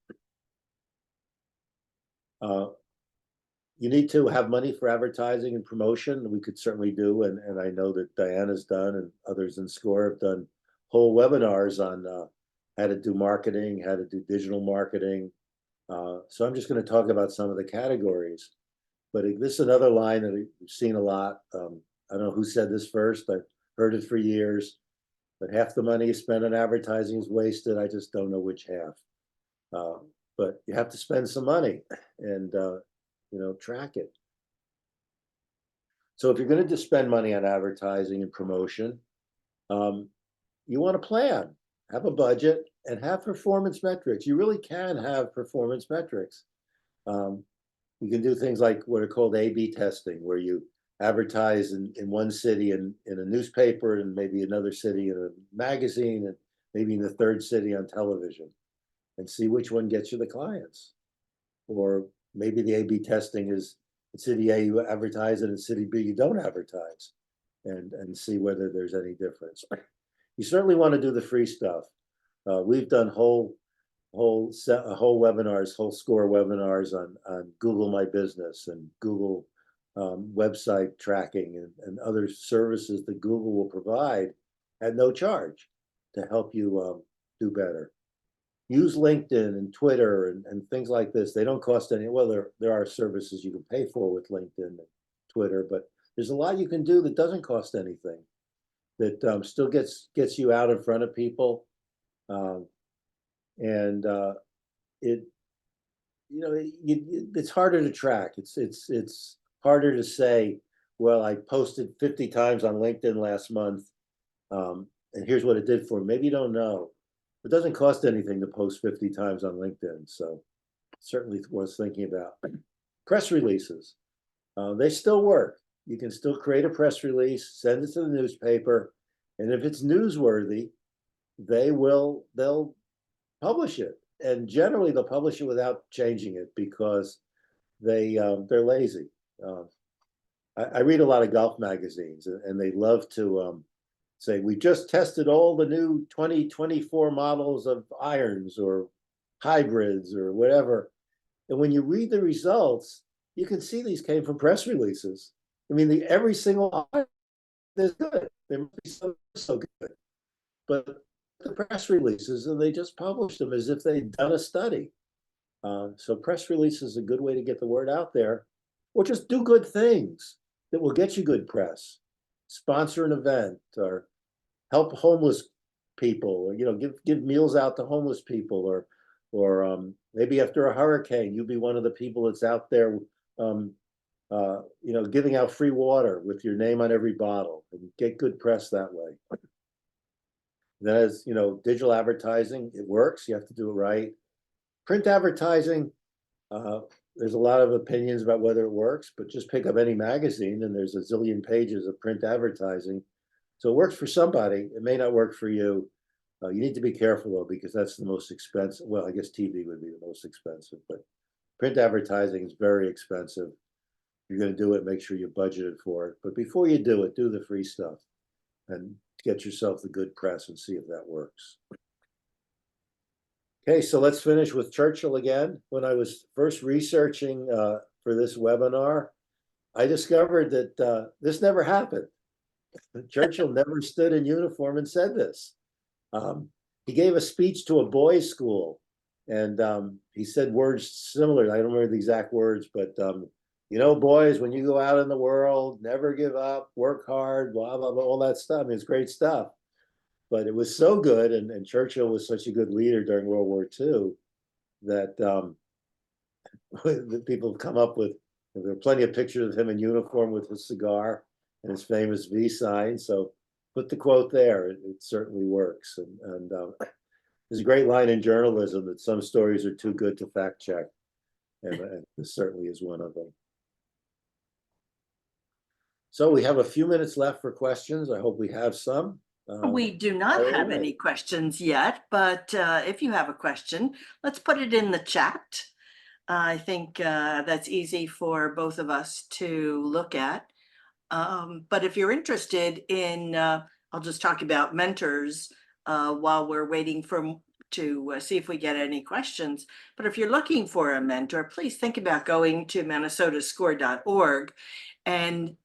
You need to have money for advertising and promotion. We could certainly do, and I know that Diana's done and others in SCORE have done whole webinars on how to do marketing, how to do digital marketing. So I'm just going to talk about some of the categories. But this is another line that we've seen a lot. I don't know who said this first. I've heard it for years. But half the money you spend on advertising is wasted. I just don't know which half. But you have to spend some money and track it. So if you're going to spend money on advertising and promotion, you want to plan, have a budget, and have performance metrics. You really can have performance metrics. You can do things like what are called A/B testing, where you advertise in one city in a newspaper, and maybe another city in a magazine, and maybe in the third city on television, and see which one gets you the clients. Or maybe the A/B testing is in city A you advertise it, in city B you don't advertise, and see whether there's any difference. You certainly want to do the free stuff. We've done whole webinars, whole SCORE webinars on Google My Business and Google website tracking and other services that Google will provide at no charge to help you do better. Use LinkedIn and Twitter and things like this. They don't cost any. Well, there are services you can pay for with LinkedIn and Twitter, but there's a lot you can do that doesn't cost anything, that still gets you out in front of people. It's harder to track. It's harder to say, well, I posted 50 times on LinkedIn last month, and here's what it did for me. Maybe you don't know. It doesn't cost anything to post 50 times on LinkedIn, so certainly worth thinking about. Press releases, they still work. You can still create a press release, send it to the newspaper, and if it's newsworthy, they'll publish it. And generally, they'll publish it without changing it because they're lazy. I read a lot of golf magazines, and they love to say, we just tested all the new 2024 models of irons or hybrids or whatever. And when you read the results, you can see these came from press releases. I mean, every single iron is good. There must be so good. But the press releases, and they just publish them as if they'd done a study. So press release is a good way to get the word out there, or just do good things that will get you good press. Sponsor an event, or help homeless people, or give meals out to homeless people, or maybe after a hurricane, you be one of the people that's out there, giving out free water with your name on every bottle, and get good press that way. Then as you know, digital advertising, it works. You have to do it right. Print advertising, uh, there's a lot of opinions about whether it works, but just pick up any magazine and there's a zillion pages of print advertising. So it works for somebody. It may not work for you. You need to be careful though, because that's the most expensive. Well, I guess TV would be the most expensive, but print advertising is very expensive. If you're going to do it, make sure you budgeted for it. But before you do it, do the free stuff and get yourself the good press and see if that works. Okay, so let's finish with Churchill again. When I was first researching for this webinar, I discovered that this never happened. Churchill never stood in uniform and said this. He gave a speech to a boys' school, and he said words similar. I don't remember the exact words, but you know, boys, when you go out in the world, never give up, work hard, blah, blah, blah, all that stuff. I mean, it's great stuff. But it was so good, and Churchill was such a good leader during World War II that the people have come up with, there are plenty of pictures of him in uniform with his cigar and his famous V sign. So put the quote there. It certainly works. And there's a great line in journalism that some stories are too good to fact check. And this certainly is one of them. So we have a few minutes left for questions. I hope we have some. We do not have any questions yet, but if you have a question, let's put it in the chat. I think that's easy for both of us to look at. But if you're interested in, I'll just talk about mentors while we're waiting to see if we get any questions. But if you're looking for a mentor, please think about going to minnesotascore.org, and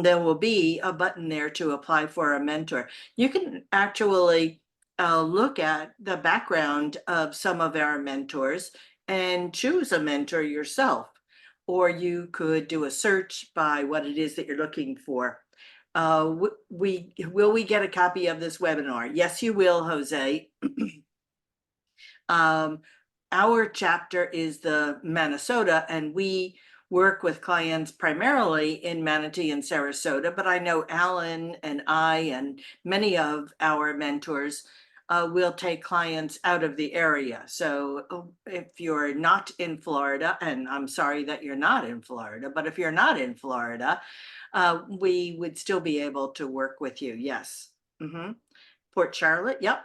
there will be a button there to apply for a mentor. You can actually look at the background of some of our mentors and choose a mentor yourself, or you could do a search by what it is that you're looking for. Will we get a copy of this webinar? Yes, you will, Jose. Our chapter is the Minnesota, and we work with clients primarily in Manatee and Sarasota, but I know Alan and I and many of our mentors will take clients out of the area. So if you're not in Florida, and I'm sorry that you're not in Florida, but if you're not in Florida, we would still be able to work with you. Yes. Port Charlotte. Yep.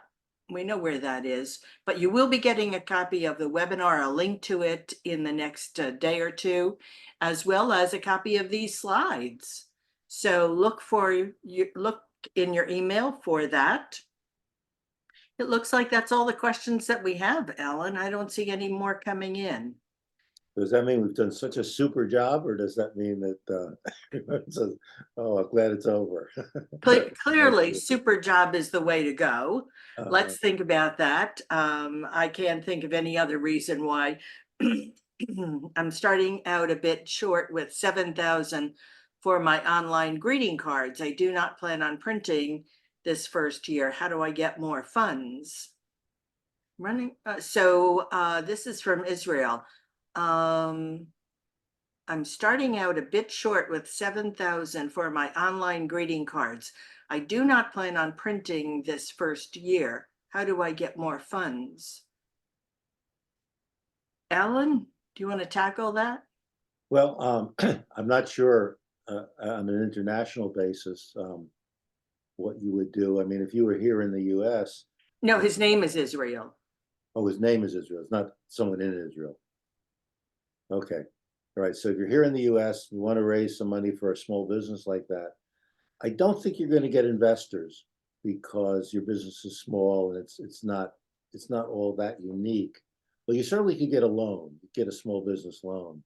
We know where that is, but you will be getting a copy of the webinar, a link to it in the next day or two, as well as a copy of these slides. So look in your email for that. It looks like that's all the questions that we have, Ellen. I don't see any more coming in. Does that mean we've done such a super job, or does that mean that everyone says, "Oh, I'm glad it's over"? Clearly, super job is the way to go. Let's Uh, think about that. I can't think of any other reason why. I'm starting out a bit short with 7,000 for my online greeting cards. I do not plan on printing this first year. How do I get more funds? This is from Israel. I'm starting out a bit short with 7,000 for my online greeting cards. I do not plan on printing this first year. How do I get more funds? Alan, do you want to tackle that? well, I'm not sure on an international basis what you would do. I mean, if you were here in the U.S. No, his name is Israel. Oh, his name is Israel. It's not someone in Israel. Okay. All right. So if you're here in the US, you want to raise some money for a small business like that, I don't think you're going to get investors because your business is small and it's not all that unique. Well, you certainly could get a loan, get a small business loan.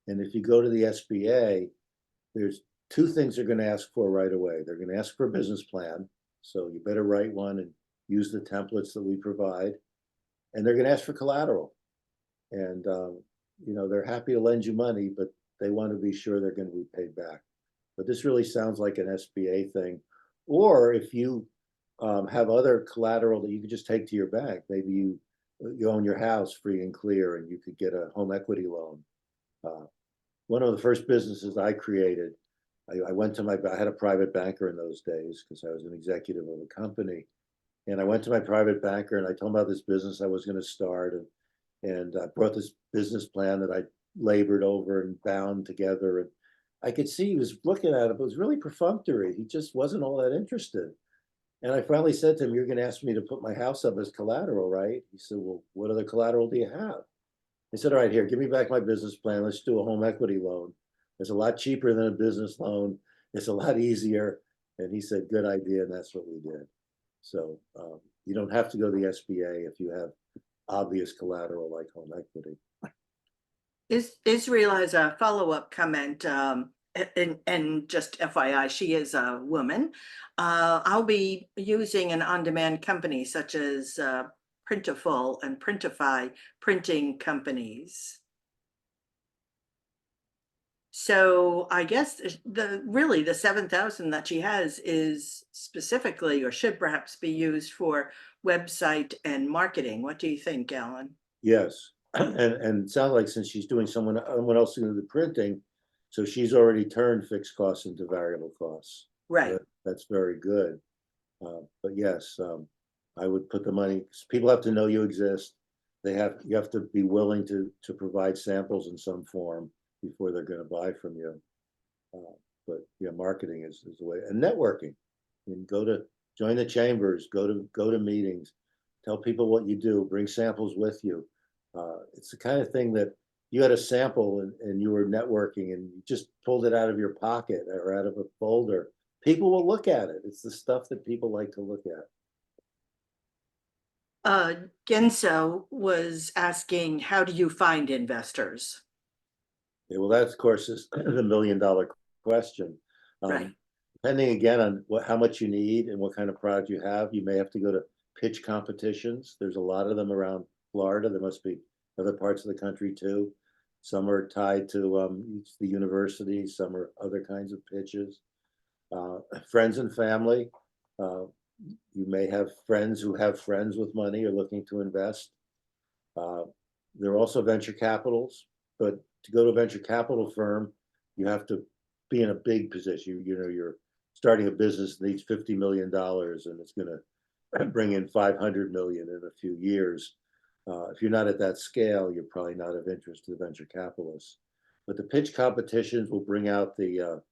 And if you go to the SBA, there's two things they're going to ask for right away. They're going to ask for a business plan. So you better write one and use the templates that we provide. And they're going to ask for collateral. And you know, they're happy to lend you money, but they want to be sure they're going to be paid back. But this really sounds like an SBA thing. Or if you have other collateral that you could just take to your bank, maybe you own your house free and clear and you could get a home equity loan. One of the first businesses I created, I had a private banker in those days because I was an executive of a company. And I went to my private banker and I told him about this business I was going to start. And I brought this business plan that I labored over and bound together. And I could see he was looking at it, but it was really perfunctory. He just wasn't all that interested. And I finally said to him, "You're going to ask me to put my house up as collateral, right?" He said, "Well, what other collateral do you have?" I said, "All right, here, give me back my business plan. Let's do a home equity loan. It's a lot cheaper than a business loan. It's a lot easier." And he said, "Good idea." And that's what we did. So you don't have to go to the SBA if you have obvious collateral like home equity. Israel has a follow-up comment, and just FYI, she is a woman. I'll be using an on-demand company such as Printful and Printify printing companies. So I guess really the 7,000 that she has is specifically, or should perhaps be used for website and marketing. What do you think, Alan? Yes, and it sounds like since she's doing someone else doing the printing, so she's already turned fixed costs into variable costs. Right. That's very good. But yes, I would put the money. People have to know you exist. You have to be willing to provide samples in some form before they're going to buy from you. But yeah, marketing is the way, and networking. And join the chambers, go to meetings, tell people what you do, bring samples with you. It's the kind of thing that you had a sample and you were networking and you just pulled it out of your pocket or out of a folder. People will look at it. It's the stuff that people like to look at. Genso was asking, how do you find investors? Yeah, well, that of course is the $1,000,000 question. Right. Depending again on how much you need and what kind of product you have, you may have to go to pitch competitions. There's a lot of them around Florida. There must be other parts of the country too. Some are tied to the university. Some are other kinds of pitches. Friends and family. You may have friends who have friends with money or looking to invest. There are also venture capitals, but to go to a venture capital firm, you have to be in a big position. You're starting a business that needs $50 million and it's going to bring in 500 million in a few years. If you're not at that scale, you're probably not of interest to the venture capitalists. But the pitch competitions will bring out the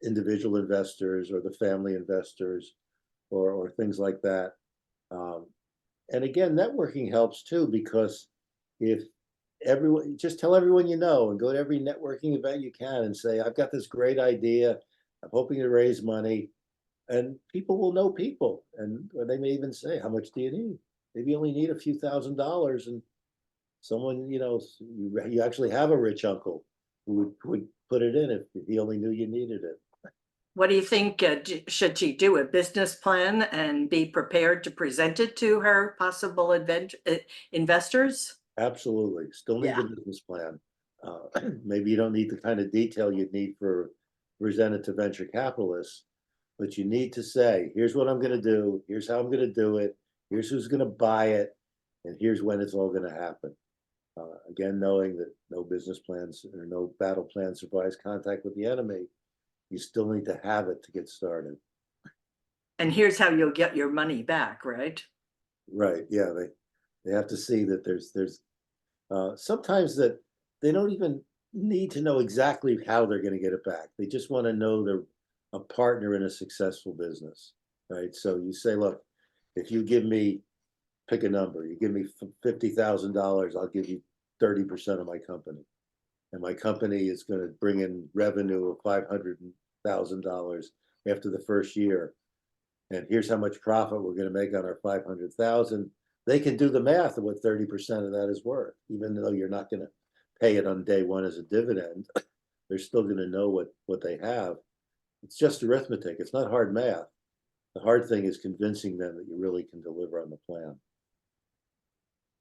individual investors or the family investors or things like that. And again, networking helps too, because if just tell everyone you know and go to every networking event you can and say, "I've got this great idea. I'm hoping to raise money." And people will know people. And or they may even say, "How much do you need?" Maybe you only need a few $1,000s. And someone, you actually have a rich uncle who would put it in if he only knew you needed it. What do you think? Should she do a business plan and be prepared to present it to her possible investors? Absolutely. Still need Yeah. the business plan. Maybe you don't need the kind of detail you'd need for presented to venture capitalists, but you need to say, "Here's what I'm going to do. Here's how I'm going to do it. Here's who's going to buy it. And here's when it's all going to happen." Again, knowing that no business plans or no battle plan survives contact with the enemy, you still need to have it to get started. And here's how you'll get your money back, right? Right. Yeah. They have to see that there's sometimes that they don't even need to know exactly how they're going to get it back. They just want to know they're a partner in a successful business, right? So you say, "Look, if you give me, pick a number, you give me $50,000, I'll give you 30% of my company. And my company is going to bring in revenue of $500,000 after the first year. And here's how much profit we're going to make on our 500,000." They can do the math of what 30% of that is worth, even though you're not going to pay it on day one as a dividend. They're still going to know what they have. It's just arithmetic. It's not hard math. The hard thing is convincing them that you really can deliver on the plan.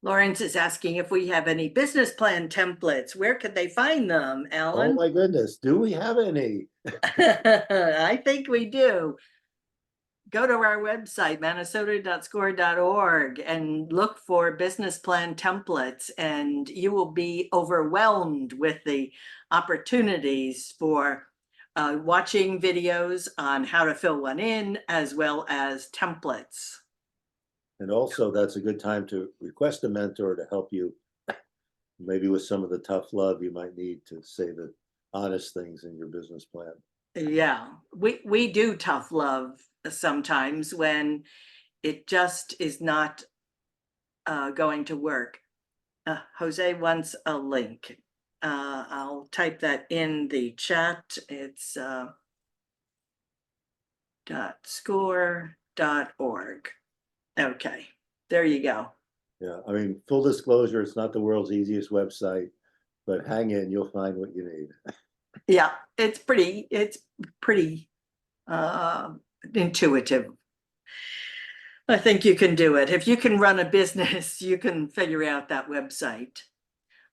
Lawrence is asking if we have any business plan templates. Where could they find them, Oh Alan? my goodness, do we have any? I think we do. Go to our website, minnesota.score.org, and look for business plan templates, and you will be overwhelmed with the opportunities for watching videos on how to fill one in, as well as templates. And also, that's a good time to request a mentor to help you, maybe with some of the tough love you might need to say the honest things in your business plan. Yeah, we do tough love sometimes when it just is not going to work. Jose wants a link. I'll type that in the chat. It's .score.org. Okay, there you go. Yeah, I mean, full disclosure, it's not the world's easiest website, but hang in, you'll find what you need. Yeah, it's pretty intuitive. I think you can do it. If you can run a business, you can figure out that website.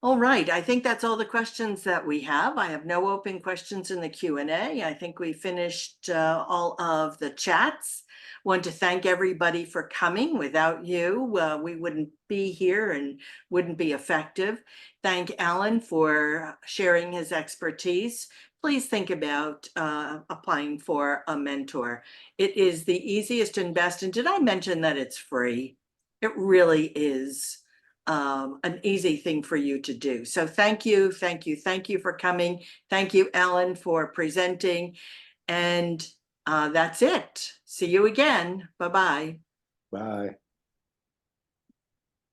All right, I think that's all the questions that we have. I have no open questions in the Q&A. I think we finished all of the chats. Want to thank everybody for coming. Without you, we wouldn't be here and wouldn't be effective. Thank Alan for sharing his expertise. Please think about applying for a mentor. It is the easiest and best. And did I mention that it's free? It really is an easy thing for you to do. So thank you for coming. Thank you, Alan, for presenting. And that's it. See you again. Bye-bye. Bye.